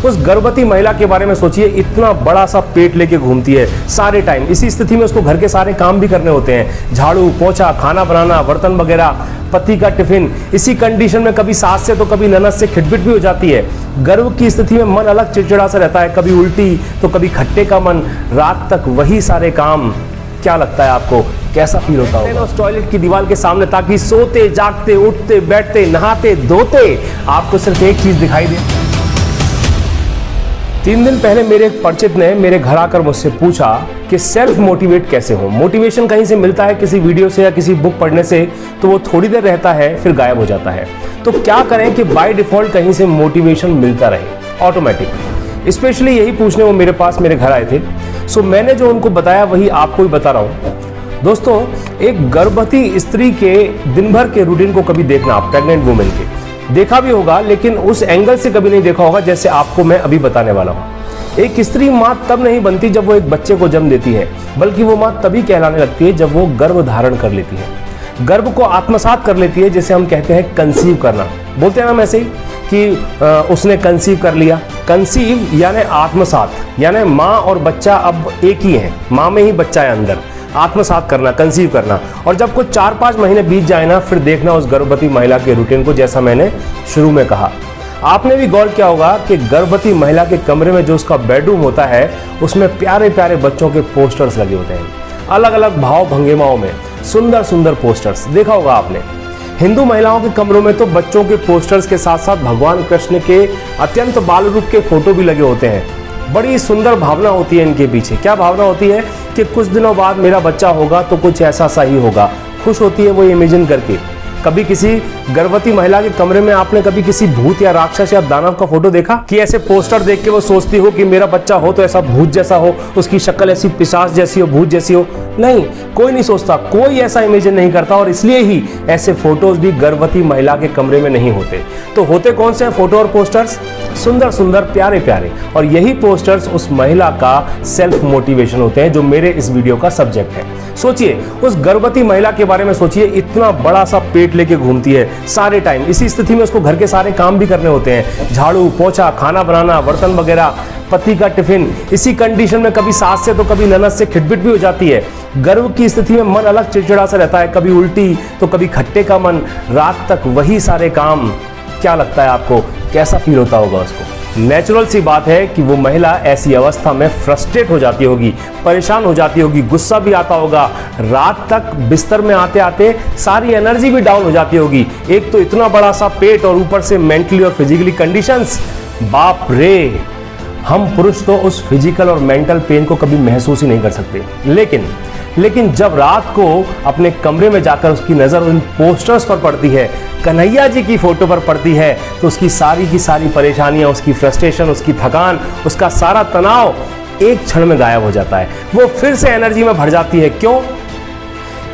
उस गर्भवती महिला के बारे में सोचिए, इतना बड़ा सा पेट लेके घूमती है सारे टाइम। इसी स्थिति में उसको घर के सारे काम भी करने होते हैं, झाड़ू पोछा, खाना बनाना, बर्तन वगैरह, पति का टिफिन। इसी कंडीशन में कभी सास से तो कभी ननद से खिटपिट भी हो जाती है। गर्भ की स्थिति में मन अलग चिड़चिड़ा सा रहता है, कभी उल्टी तो कभी खट्टे का मन, रात तक वही सारे काम। क्या लगता है आपको, कैसा फील होता होगा उस टॉयलेट की दीवार के सामने, ताकि सोते जागते उठते बैठते नहाते धोते आपको सिर्फ एक चीज दिखाई दे। 3 दिन पहले मेरे एक परिचित ने मेरे घर आकर मुझसे पूछा कि सेल्फ मोटिवेट कैसे हो। मोटिवेशन कहीं से मिलता है, किसी वीडियो से या किसी बुक पढ़ने से, तो वो थोड़ी देर रहता है फिर गायब हो जाता है। तो क्या करें कि बाय डिफॉल्ट कहीं से मोटिवेशन मिलता रहे ऑटोमेटिक। स्पेशली यही पूछने वो मेरे पास मेरे घर आए थे। सो मैंने जो उनको बताया वही आपको भी बता रहा हूँ। दोस्तों, एक गर्भवती स्त्री के दिन भर के रूटीन को कभी देखना, आप प्रेग्नेंट वुमेन के देखा भी होगा, लेकिन उस एंगल से कभी नहीं देखा होगा जैसे आपको मैं अभी बताने वाला हूँ। एक स्त्री माँ तब नहीं बनती जब वो एक बच्चे को जन्म देती है, बल्कि वो माँ तभी कहलाने लगती है जब वो गर्भ धारण कर लेती है, गर्भ को आत्मसात कर लेती है, जिसे हम कहते हैं कंसीव करना। बोलते हैं ना हम ऐसे ही कि उसने कंसीव कर लिया। कंसीव यानी आत्मसात, यानी माँ और बच्चा अब एक ही है, माँ में ही बच्चा है अंदर। आत्मसात करना, कंसीव करना। और जब कुछ 4-5 महीने बीत जाए ना, फिर देखना उस गर्भवती महिला के रूटीन को, जैसा मैंने शुरू में कहा। आपने भी गौर किया होगा कि गर्भवती महिला के कमरे में जो उसका बेडरूम होता है, उसमें प्यारे प्यारे बच्चों के पोस्टर्स लगे होते हैं, अलग अलग भाव भंगिमाओं में सुंदर सुंदर पोस्टर्स। देखा होगा आपने। हिंदू महिलाओं के कमरों में तो बच्चों के पोस्टर्स के साथ साथ भगवान कृष्ण के अत्यंत बाल रूप के फोटो भी लगे होते हैं। बड़ी सुंदर भावना होती है इनके पीछे। क्या भावना होती है कि कुछ दिनों बाद मेरा बच्चा होगा तो कुछ ऐसा सा ही होगा। खुश होती है वो इमेजिन करके। कभी किसी गर्भवती महिला के कमरे में आपने कभी किसी भूत या राक्षस या दानव का फोटो देखा कि ऐसे पोस्टर देख के वो सोचती हो कि मेरा बच्चा हो तो ऐसा भूत जैसा हो, उसकी शक्ल ऐसी पिशाच जैसी हो, भूत जैसी हो? नहीं, कोई नहीं सोचता, कोई ऐसा इमेजिन नहीं करता। और इसलिए ही ऐसे फोटोज भी गर्भवती महिला के कमरे में नहीं होते। तो होते कौन से हैं फोटो और पोस्टर्स? सुंदर सुंदर प्यारे प्यारे। और यही पोस्टर्स उस महिला का सेल्फ मोटिवेशन होते हैं, जो मेरे इस वीडियो का सब्जेक्ट है। सोचिए, उस गर्भवती महिला के बारे में सोचिए, इतना बड़ा सा पेट लेके घूमती है सारे टाइम। इसी स्थिति में उसको घर के सारे काम भी करने होते हैं, झाड़ू पोछा, खाना बनाना, बर्तन वगैरह, पति का टिफिन। इसी कंडीशन में कभी सास से तो कभी ननद से खिटपिट भी हो जाती है। गर्भ की स्थिति में मन अलग चिड़चिड़ा सा रहता है, कभी उल्टी तो कभी खट्टे का मन, रात तक वही सारे काम। क्या लगता है आपको, कैसा फील होता होगा उसको? नेचुरल सी बात है कि वो महिला ऐसी अवस्था में फ्रस्ट्रेट हो जाती होगी, परेशान हो जाती होगी, गुस्सा भी आता होगा। रात तक बिस्तर में आते आते सारी एनर्जी भी डाउन हो जाती होगी। एक तो इतना बड़ा सा पेट और ऊपर से मेंटली और फिजिकली कंडीशंस। बाप रे, हम पुरुष तो उस फिजिकल और मेंटल पेन को कभी महसूस ही नहीं कर सकते। लेकिन जब रात को अपने कमरे में जाकर उसकी नज़र उन पोस्टर्स पर पड़ती है, कन्हैया जी की फोटो पर पड़ती है, तो उसकी सारी की सारी परेशानियां, उसकी फ्रस्ट्रेशन, उसकी थकान, उसका सारा तनाव एक क्षण में गायब हो जाता है। वो फिर से एनर्जी में भर जाती है। क्यों?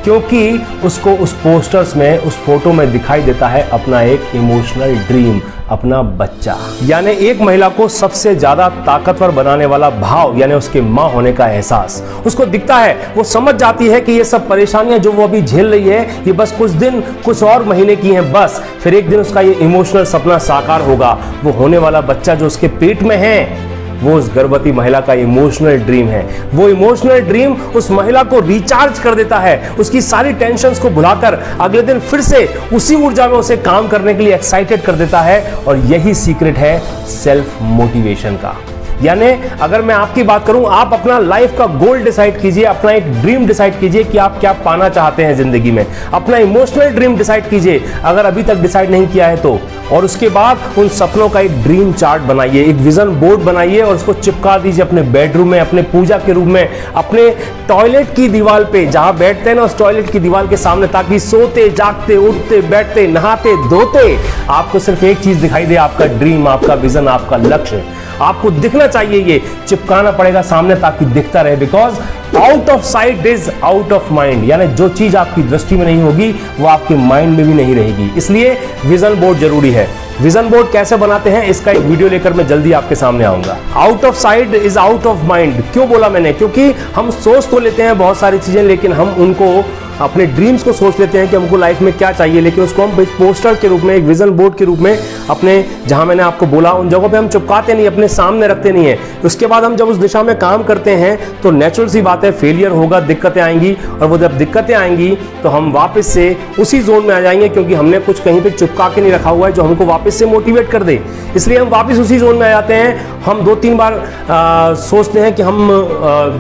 क्योंकि उसको उस पोस्टर्स में, उस फोटो में दिखाई देता है अपना एक इमोशनल ड्रीम, अपना बच्चा। यानी एक महिला को सबसे ज्यादा ताकतवर बनाने वाला भाव, यानी उसके मां होने का एहसास उसको दिखता है। वो समझ जाती है कि ये सब परेशानियां जो वो अभी झेल रही है, ये बस कुछ दिन, कुछ और महीने की हैं बस। फिर एक दिन उसका ये इमोशनल सपना साकार होगा। वो होने वाला बच्चा जो उसके पेट में है, वो उस गर्भवती महिला का इमोशनल ड्रीम है। वो इमोशनल ड्रीम उस महिला को रिचार्ज कर देता है, उसकी सारी टेंशन्स को भुलाकर अगले दिन फिर से उसी ऊर्जा में उसे काम करने के लिए एक्साइटेड कर देता है। और यही सीक्रेट है सेल्फ मोटिवेशन का। यानी अगर मैं आपकी बात करूं, आप अपना लाइफ का गोल डिसाइड कीजिए, अपना एक ड्रीम डिसाइड कीजिए कि आप क्या पाना चाहते हैं जिंदगी में। अपना इमोशनल ड्रीम डिसाइड कीजिए अगर अभी तक डिसाइड नहीं किया है तो। और उसके बाद उन सपनों का एक ड्रीम चार्ट बनाइए, एक विजन बोर्ड बनाइए और उसको चिपका दीजिए अपने बेडरूम में, अपने पूजा के रूम में, अपने टॉयलेट की दीवार पे, जहां बैठते हैं ना उस टॉयलेट की दीवार के सामने, ताकि सोते जागते उठते बैठते नहाते धोते आपको सिर्फ एक चीज दिखाई दे, आपका ड्रीम, आपका विजन, आपका लक्ष्य। आपको दिखना चाहिए, ये चिपकाना पड़ेगा सामने ताकि दिखता रहे। Because out of site is out of mind, यानी जो चीज आपकी दृष्टि में नहीं होगी वो आपके माइंड में भी नहीं रहेगी। इसलिए विजन बोर्ड जरूरी है। विजन बोर्ड कैसे बनाते हैं इसका एक वीडियो लेकर मैं जल्दी आपके सामने आऊंगा। Out of site is out of mind क्यों बोला मैंने? क्योंकि हम सोच तो लेते हैं बहुत सारी चीजें, लेकिन हम उनको अपने ड्रीम्स को सोच लेते हैं कि हमको लाइफ में क्या चाहिए, लेकिन उसको हम पोस्टर के रूप में, एक विजन बोर्ड के रूप में अपने, जहां मैंने आपको बोला उन जगहों पे हम चिपकाते नहीं, अपने सामने रखते नहीं है। उसके बाद हम जब उस दिशा में काम करते हैं तो नेचुरल सी बात है, फेलियर होगा, दिक्कतें आएंगी, और वो जब दिक्कतें आएंगी तो हम वापस से उसी जोन में आ जाएंगे, क्योंकि हमने कुछ कहीं पे चिपका के नहीं रखा हुआ है जो हमको वापस से मोटिवेट कर दे। इसलिए हम वापस उसी जोन में आ जाते हैं। हम 2-3 बार सोचते हैं कि हम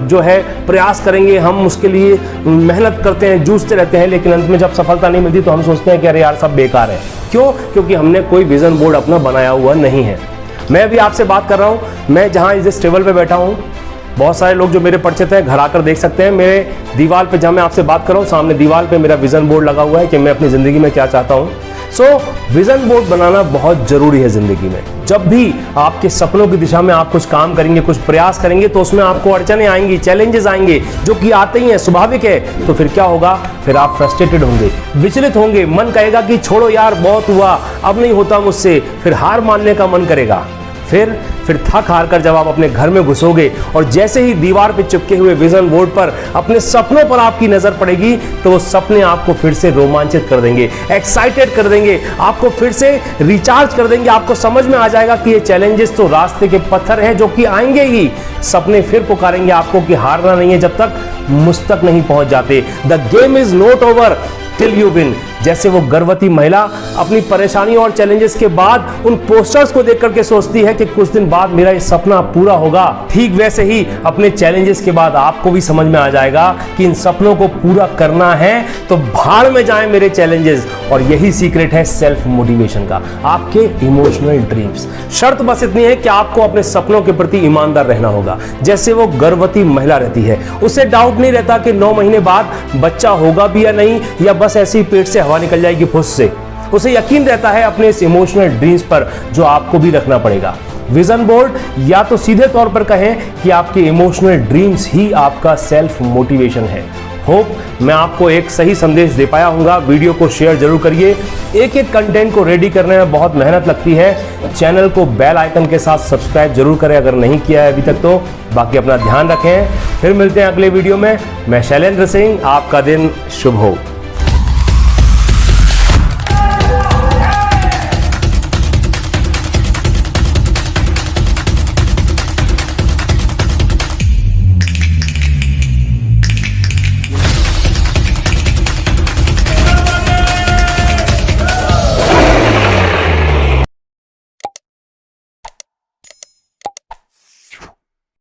जो है प्रयास करेंगे, हम उसके लिए मेहनत करते हैं, जूझते रहते हैं, लेकिन अंत में जब सफलता नहीं मिलती तो हम सोचते हैं कि अरे यार सब बेकार है। क्यों? क्योंकि हमने कोई विजन बोर्ड अपना बनाया हुआ नहीं है। मैं अभी आपसे बात कर रहा हूँ, मैं जहाँ इस टेबल पे बैठा हूँ, बहुत सारे लोग जो मेरे परिचित हैं घर आकर देख सकते हैं। मेरे दीवार पे जहाँ मैं आपसे बात कर रहा हूँ, सामने दीवार पे मेरा विजन बोर्ड लगा हुआ है कि मैं अपनी ज़िंदगी में क्या चाहता हूँ। विजन बोर्ड बनाना बहुत जरूरी है ज़िंदगी में। जब भी आपके सपनों की दिशा में आप कुछ काम करेंगे, कुछ प्रयास करेंगे, तो उसमें आपको अड़चनें आएंगी, चैलेंजेस आएंगे, जो कि आते ही हैं, स्वाभाविक है। तो फिर क्या होगा? फिर आप फ्रस्ट्रेटेड होंगे, विचलित होंगे, मन कहेगा कि छोड़ो यार बहुत हुआ, अब नहीं होता मुझसे, फिर हार मानने का मन करेगा। फिर थक हार कर जब आप अपने घर में घुसोगे और जैसे ही दीवार पे चिपके हुए विजन बोर्ड पर अपने सपनों पर आपकी नजर पड़ेगी, तो वो सपने आपको फिर से रोमांचित कर देंगे, एक्साइटेड कर देंगे, आपको फिर से रिचार्ज कर देंगे। आपको समझ में आ जाएगा कि ये चैलेंजेस तो रास्ते के पत्थर हैं जो कि आएंगे ही। सपने फिर पुकारेंगे आपको कि हारना नहीं है जब तक मुझ तक नहीं पहुंच जाते। The game is not over till you win. जैसे वो गर्भवती महिला अपनी परेशानियों और चैलेंजेस के बाद उन पोस्टर्स को देख करके सोचती है कि कुछ दिन बाद मेरा ये सपना पूरा होगा, ठीक वैसे ही अपने चैलेंजेस के बाद आपको भी समझ में आ जाएगा कि इन सपनों को पूरा करना है तो भाड़ में जाएं मेरे चैलेंजेस। और यही सीक्रेट है सेल्फ मोटिवेशन का, आपके इमोशनल ड्रीम्स। शर्त बस इतनी है कि आपको अपने सपनों के प्रति ईमानदार रहना होगा। जैसे वो गर्भवती महिला रहती है, उसे डाउट नहीं रहता कि 9 महीने बाद बच्चा होगा भी या नहीं, या बस ऐसे ही पेट से हवा निकल जाएगी फुस से। उसे यकीन रहता है अपने इस इमोशनल ड्रीम्स पर, जो आपको भी रखना पड़ेगा। विजन बोर्ड, या तो सीधे तौर पर कहें कि आपके इमोशनल ड्रीम्स ही आपका सेल्फ मोटिवेशन है। होप मैं आपको एक सही संदेश दे पाया हूँगा। वीडियो को शेयर जरूर करिए। एक एक कंटेंट को रेडी करने में बहुत मेहनत लगती है। चैनल को बेल आइकन के साथ सब्सक्राइब जरूर करें अगर नहीं किया है अभी तक तो। बाकी अपना ध्यान रखें, फिर मिलते हैं अगले वीडियो में। मैं शैलेंद्र सिंह, आपका दिन शुभ हो।